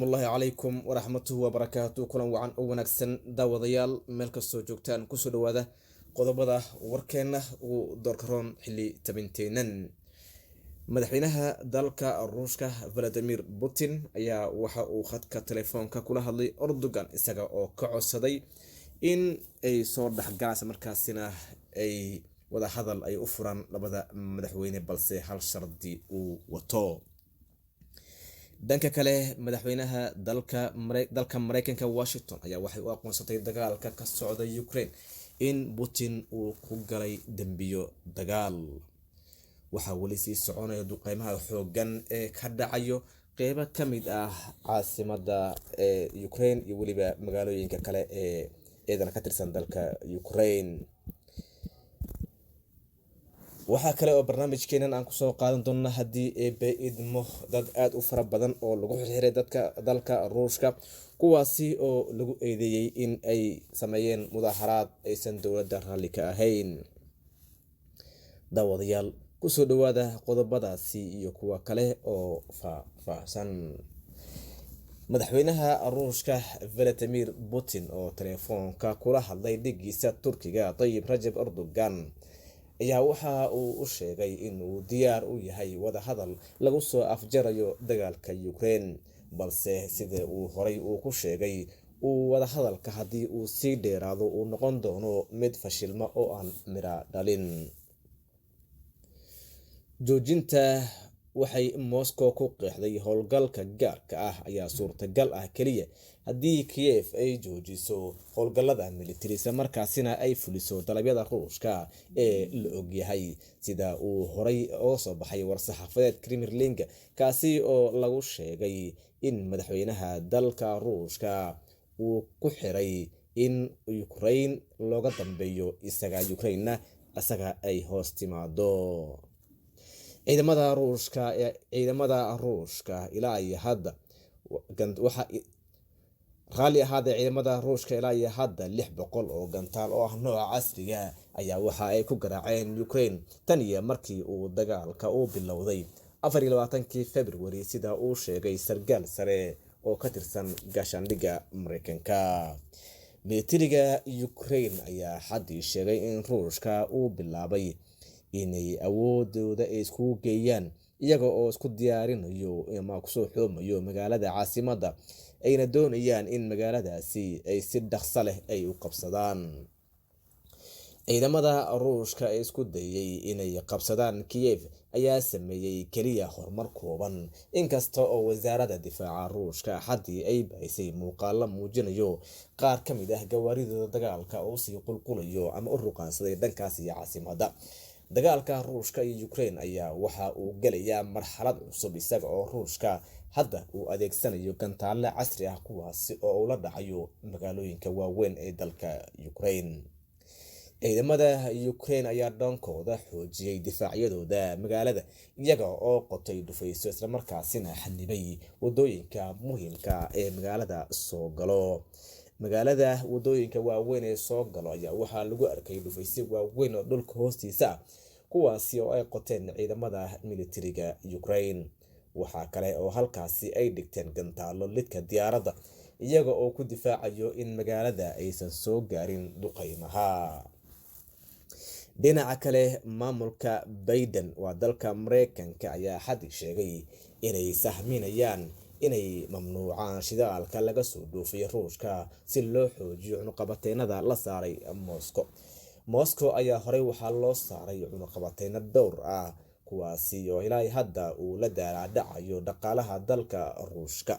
الله عليكم ورحمة وبركاته كلن وعن ونكسن داوديال ملك السوجوكتان كسو دواده قضبضة وركينة ودوركرون حلي تبنتينن مدحوينها دالكا الروشكا فلاديمير بوتين ayaa waxa uu khadka telefoonka kula hadlay Erdogan isaga oo ka codsaday in ay soo dhaxgalaan markaasina ay wada hadal ay u furaan labada madaxweyne balse hal shardi uu wato dhanka kale madaxweynaha dalka Mareykanka Washington ayaa waxay u aqoonsatay dagaalka ka socda Ukraine in Putin uu ku galay dambiyo dagaal waxa wali sii soconaya duqeymaha xoogan ee ka dhacayo qeybo kamid ah caasimada Ukraine iyo waliba magaalooyinka kale ee eedan ka tirsan dalka Ukraine waxa kale oo barnaamijkeenan aan ku soo qaadan doonaa hadii ay idmo dad aad u fara badan oo lagu xiriiray dadka dalka Ruushka kuwaasi oo lagu eedeeyay in ay sameeyeen mudaharaad aysan dawladda raalli ka ahayn daawadayaal kusoo dhawaada qodobadaasi iyo kuwa kale oo faahfaahsan madaxweynaha Ruushka Vladimir Putin oo telefoonka kula hadlay dhigiisa Turkiga Tayyip Recep Erdogan ayaa waxa uu u sheegay in uu diyaar u yahay wada hadal lagu soo afjarayo dagaalka Ukraine balse sida uu horay uu ku sheegay uu wada hadalka hadii uu sii dheeraado uu noqon doono mid fashilma oo aan mira dhalin joojinta waxay Moscow ku qeexday howlgalka gaarka ah ayaa suurtagal ah kaliya hadii Kiev ay joojiso howlgallada militariga markaasina ay fuliso dalabyada Ruushka ee la og yahay sida uu horay oo soo baxay war-saxaafadeed Kremlin-ka kaasi oo lagu sheegay in madaxweynaha dalka Ruushka uu ku xiray in Ukraine looga dambeeyo Ukraine ay hoos timaado ciidamada Ruushka ilaa ay hadda waxa rally ahaada ciidamada Ruushka ilaa ay hadda 600 oo gantaal oo ah nooca casriga ayaa waxa ay ku garaaceen Ukraine tan iyo markii uu dagaalka uu bilowday 24 February sida uu sheegay sargaal sare oo ka tirsan gaashaandhigga Mareykanka militariga Ukraine ayaa xadii sheegay in Ruushka uu bilaabay inay awoodooda isku geeyaan iyaga oo isku diyaarinayo ama ku soo xoomayo magaalada caasimada ayna doonayaan in magaaladaasi ay si dhaqso leh ay u qabsadaan ciidamada Ruushka ee isku dayay inay qabsadaan Kiev ayaa sameeyay kaliya horumar kooban inkasta oo wasaaradda difaaca Ruushka hadii ay baahisay muuqaal muujinayo qaar kamid ah gawaaridooda dagaalka oo sii qulqulayo ama u ruqaansaday dhankaas iyo caasimada dagaalka Ruushka iyo Ukraine ayaa waxa uu galayaa marxalad cusub isaga oo Ruushka hadda uu adeegsanayo gantaale casri ah kuwaasi oo la dhacayo magaalooyinka waaweyn ee dalka Ukraine ciidamada Ukraine ayaa dhankooda xoojiyay difaacyadooda magaalada iyaga oo qotay dhufayso isla markaasina xanibay wadooyinka muhiimka ee magaalada soo galo magaalada wadooyinka waaweyn ee soo galo ayaa waxa lagu arkay dhufaysi waaweyn oo dhulka hoostiisa kuwaasi oo ay qoteen ciidamada militariga Ukraine waxa kale oo halkaasi ay dhigteen gantaalo lidka diyaaradda iyaga oo ku difaacayo in magaalada aysan soo gaarin duqeymaha dhinaca kale maamulka Biden waa dalka Mareykanka ayaa xadii sheegay inay sahminayaan inay mamnuucaan shidaalka laga soo dhoofiyo Ruushka si loo xoojiyo cunaqabateennada la saaray Moscow ayaa horay waxaa loo saaray cunaqabateeno dhowr ah kuwaasi oo ilaa hadda uu la dhacayo dhaqaalaha dalka Ruushka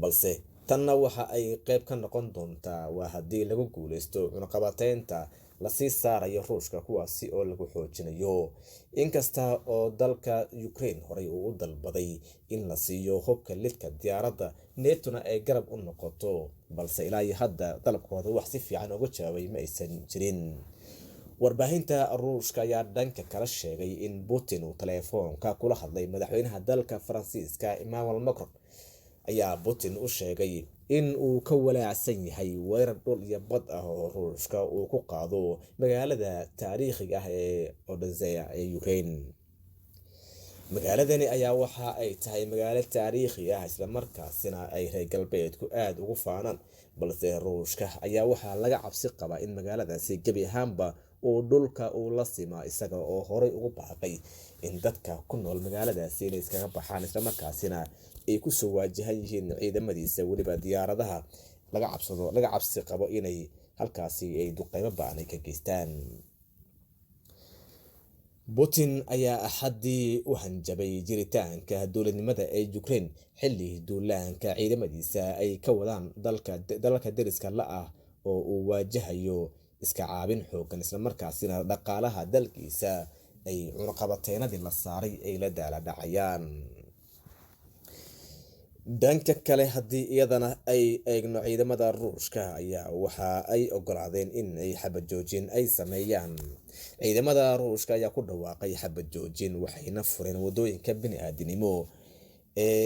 balse tanna waxa ay qayb ka noqon doontaa waa hadii lagu guuleysto cunaqabateynta la sii saarayo Ruushka kuwaasi oo lagu xoojinayo inkasta oo dalka Ukraine horay uu u dalbaday in la siiyo hubka lidka diyaaradda neetuna ay garab u noqoto balse ilaa hadda dalabkooda wax si fiican uga jawaabay ma aysan jirin warbaahinta Ruushka ayaa dhanka kala sheegay in Putin uu telefoonka kula hadlay madaxweynaha dalka Faransiiska Emmanuel Macron ayaa Putin u sheegay in uu ka walaacsan yahay weerar dhul iyo bad ah oo Ruushka uu ku qaado magaalada taariikhiga ah ee Odessa ee Ukraine magaaladani ayaa waxa ay tahay magaalo taariikhi ah isla markaasina ay reer galbeedku aad ugu faanaan, balse ruushka ayaa waxaa laga cabsi qabaa in magaaladaasi gebi ahaanba uu dhulka uu la simaa, isaga oo horey ugu baaqay in dadka ku nool magaaladaasi inay iskaga baxaan isla markaasina ay kusoo waajahan yihiin ciidamadiisa, weliba diyaaradaha laga cabsi qabo inay halkaasi ay duqeymo ba'an ay ka geystaan. Putin ayaa axadii u hanjabay jiritaanka dowladnimada ee Ukraine xilli duulaanka ciidamadiisa ay ka wadaan dalka deriska la ah oo uu waajahayo iska caabin xoogan, isla markaasina dhaqaalaha dalkiisa ay cunaqabateenadii la saaray ay la daala dhacayaan. dhanka kale haddii iyadana ay eegno, ciidamada ruushka ayaa waxa ay ogolaadeen in ay xabad joojin ay sameeyaan. ciidamada ruushka ayaa ku dhawaaqay xabad joojin, waxayna fureen wadooyinka bini'aadanimo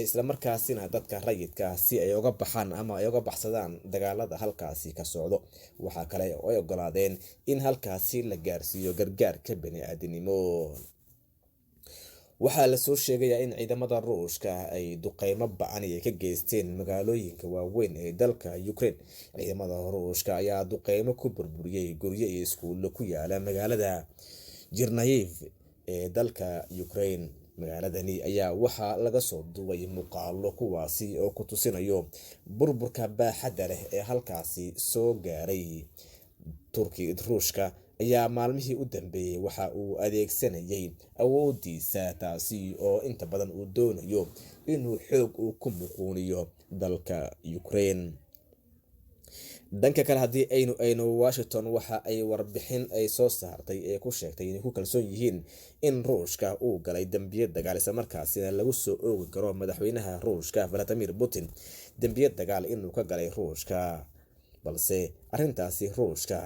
isla markaasina dadka rayidka si ay uga baxaan ama ay uga baxsadaan dagaalada halkaasi ka socdo. waxaa kale oo ay ogolaadeen in halkaasi la gaarsiiyo gargaarka bini'aadanimo. waxaa lasoo sheegayaa in ciidamada ruushka ay duqeymo ba'an ay ka geysteen magaalooyinka waaweyn ee dalka Ukraine. ciidamada ruushka ayaa duqeymo ku burburiyey guryo iyo iskuulo ku yaala magaalada Chernihiv ee dalka Ukraine. magaaladani ayaa waxaa laga soo duubay muuqaalo kuwaasi oo ku tusinayo burburka baaxadda leh ee halkaasi soo gaaray. ruushka ayaa maalmihii u dambeeyey waxa uu adeegsanayay awoodiisa, taasi oo inta badan uu doonayo inuu xoog uu ku muquuniyo dalka Ukraine. dhanka kale haddii aynu Washington waxa ay warbixin ay soo saartay ee ku sheegtay inay ku kalsoon yihiin in ruushka uu galay dambiyo dagaal, isla markaasina lagu soo oogi karo madaxweynaha ruushka Vladimir Putin dambiyo dagaal inuu ka galay ruushka, balse arrintaasi ruushka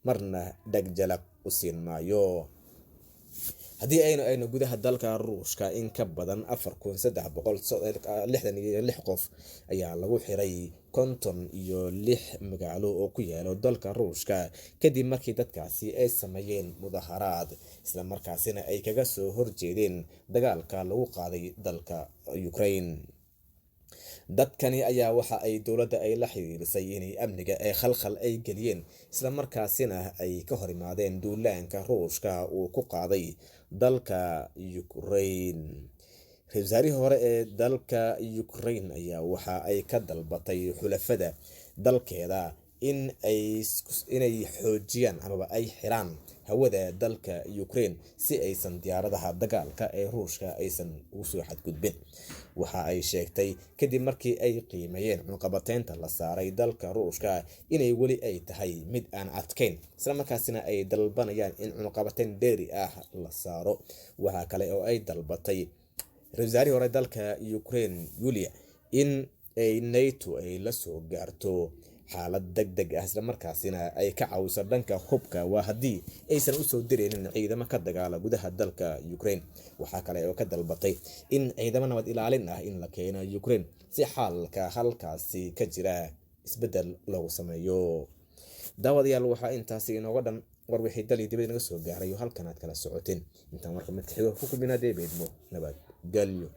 marna dhagjalaq u siin maayo. haddii aynu gudaha dalka ruushka in ka badan 4,366 qof ayaa lagu xiray 56 magaalo oo ku yaalo dalka ruushka kadib markii dadkaasi ay sameeyeen mudaharaad, isla markaasina ay kaga soo horjeedeen dagaalka lagu qaaday dalka Ukraine. dadkani ayaa waxa ay dowladda ay la xiriirisay inay amniga ee khalkhal ay geliyeen, isla markaasina ay ka hor imaadeen duulaanka ruushka uu ku qaaday dalka Ukraine. ra-iisul wasaarihii hore ee dalka Ukraine ayaa waxa ay ka dalbatay xulafada dalkeeda inay xoojiyaan amaba ay xiraan hawada dalka Ukraine si aysan diyaaradaha dagaalka ee ruushka aysan ugu soo xadgudbin. waxa ay sheegtay kadib markii ay qiimeeyeen cunaqabateynta la saaray dalka ruushka inay weli ay tahay mid aan adkeyn, isla markaasina ay dalbanayaan in cunaqabateyn dheeri ah la saaro. waxa kale oo ay dalbatay ra-iisul wasaarihii hore dalka Ukraine Yulia in ay NATO ay la soo gaarto xaalad degdeg ah, isla markaasina ay ka caawiso dhanka hubka waa haddii aysan u soo direynin ciidamo ka dagaala gudaha dalka Ukraine. waxaa kale oo ka dalbatay in ciidamo nabad ilaalin ah in la keeno Ukraine si xaalka halkaasi ka jira isbedel loogu sameeyo. daawadayaal waxaa intaasi inooga dhan warbixin dal iyo dibadda naga soo gaaray halkan aad kala socoteen. intaan marka mid xigo ku kulminaa David Mo nabad galyo.